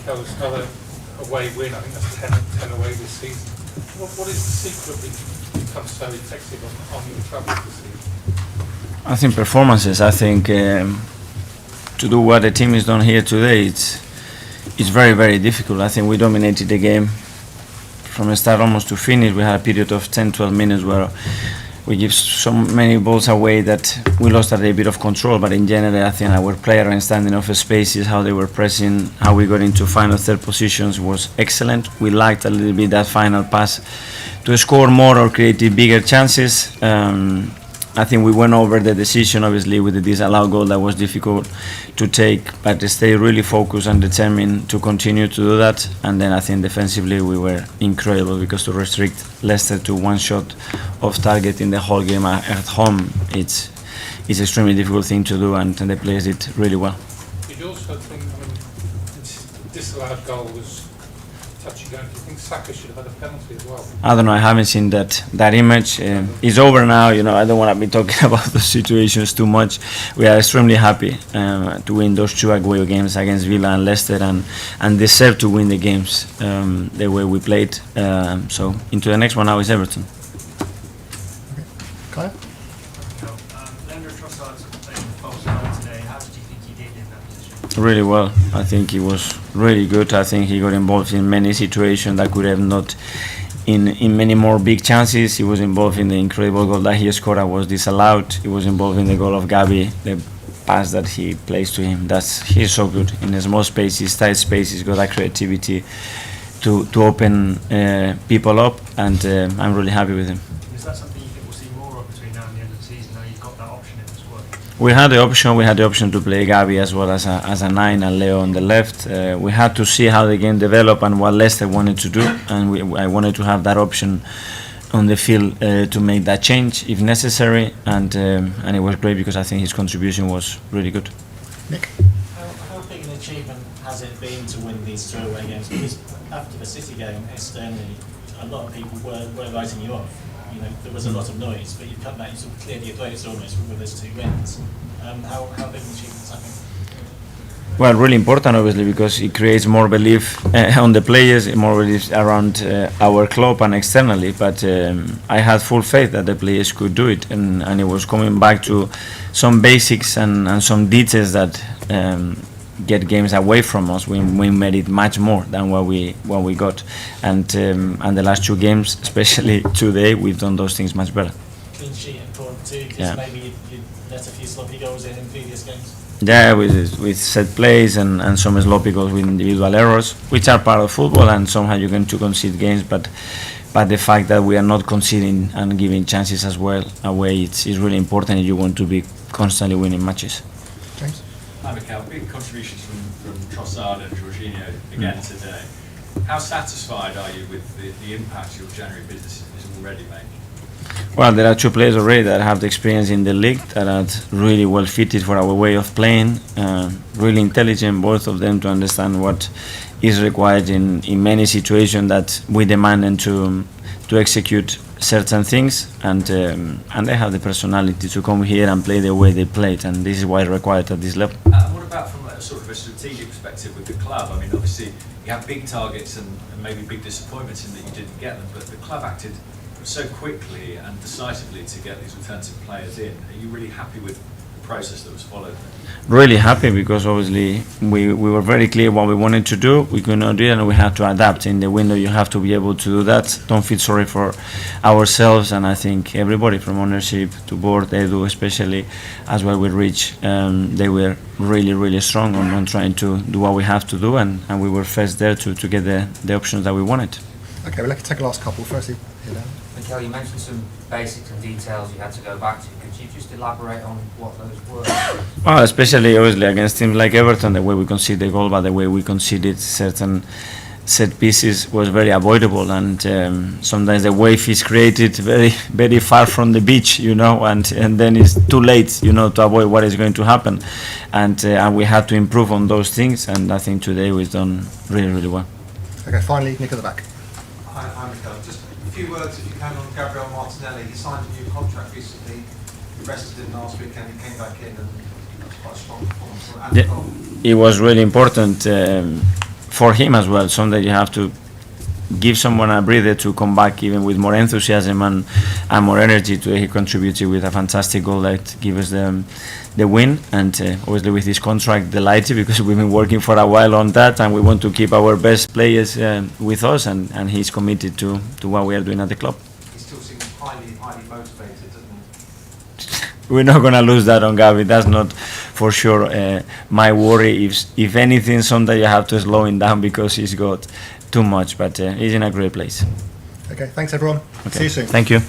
Mikel's other away win. I think that's 10 away this season. What is the secret that become so effective on your travels this season? I think performances. I think to do what the team has done here today, it's very, very difficult. I think we dominated the game from the start almost to finish. We had a period of 10-12 minutes where we give so many balls away that we lost a little bit of control. But in general, I think our player understanding of spaces, how they were pressing, how we got into final third positions was excellent. We liked a little bit that final pass to score more or create bigger chances. I think we went over the decision, obviously, with the disallowed goal that was difficult to take, but to stay really focused and determined to continue to do that. And then I think defensively we were incredible, because to restrict Leicester to one shot of target in the whole game at home, it's extremely difficult thing to do, and the players did really well. Did you also think, this disallowed goal was touchy going? Do you think Saka should have had a penalty as well? I don't know. I haven't seen that image. It's over now. I don't want to be talking about the situations too much. We are extremely happy to win those two away games against Villa and Leicester, and deserve to win the games the way we played. So into the next one now is Everton. Okay. Kaya? Really well. I think he was really good. I think he got involved in many situations that could have not in many more big chances. He was involved in the incredible goal that he scored that was disallowed. He was involved in the goal of Gabi, the pass that he plays to him. He's so good in the small spaces, tight spaces. He's got that creativity to open people up, and I'm really happy with him. Is that something you think we'll see more of between now and the end of the season? Now you've got that option in as well. We had the option to play Gabi as well as a 9 and Leo on the left. We had to see how the game developed and what Leicester wanted to do, and I wanted to have that option on the field to make that change if necessary, and it was great, because I think his contribution was really good. Nick? How big an achievement has it been to win these two away games? Because after the City game, externally, a lot of people were writing you off. There was a lot of noise, but you've come back, you sort of cleared your throats almost with those two wins. How big an achievement is that been? Well, really important, obviously, because it creates more belief on the players, more belief around our club and externally. But I had full faith that the players could do it, and it was coming back to some basics and some details that get games away from us. We made it much more than what we got, and the last two games, especially today, we've done those things much better. Clean sheet important too, because maybe you let a few sloppy goals in previous games. Yeah, with set plays and some sloppy goals with individual errors, which are part of football, and somehow you're going to concede games, but the fact that we are not conceding and giving chances as well away, it's really important if you want to be constantly winning matches. James? Hi Mikel, big contributions from Trossard and Jorginho again today. How satisfied are you with the impact your January business is already making? Well, there are two players already that have the experience in the league, that are really well fitted for our way of playing, really intelligent, both of them, to understand what is required in many situations that we demand them to execute certain things, and they have the personality to come here and play the way they played, and this is why it's required at this level. What about from a sort of a strategic perspective with the club? I mean, obviously you have big targets and maybe big disappointments in that you didn't get them, but the club acted so quickly and decisively to get these alternative players in. Are you really happy with the process that was followed? Really happy, because obviously we were very clear what we wanted to do. We could not do it, and we had to adapt. In the window you have to be able to do that. Don't feel sorry for ourselves, and I think everybody from ownership to board, Edu especially, as well with Rich, they were really strong on trying to do what we have to do, and we were first there to get the options that we wanted. Okay, we'll let you take a last couple. Firstly, here now. Mikel, you mentioned some basics and details you had to go back to. Could you just elaborate on what those were? Well, especially obviously against teams like Everton, the way we conceded the goal, but the way we conceded certain set pieces was very avoidable, and sometimes the wave is created very far from the beach, and then it's too late, to avoid what is going to happen, and we had to improve on those things, and I think today we've done really well. Okay, finally, Nick at the back. Hi Mikel. Just a few words, if you can, on Gabriel Martinelli. He signed a new contract recently. He rested him last weekend. He came back in, and it was quite a strong performance. It was really important for him as well. Sometimes you have to give someone a breather to come back even with more enthusiasm and more energy. Today he contributed with a fantastic goal that gave us the win, and obviously with his contract delighted because we've been working for a while on that and we want to keep our best players with us, and he's committed to what we are doing at the club. He still seems highly motivated, doesn't he? We're not going to lose that on Gavi, that's not for sure my worry. If anything, sometimes you have to slow him down because he's got too much, but he's in a great place. Okay, thanks everyone. Okay. See you soon. Thank you.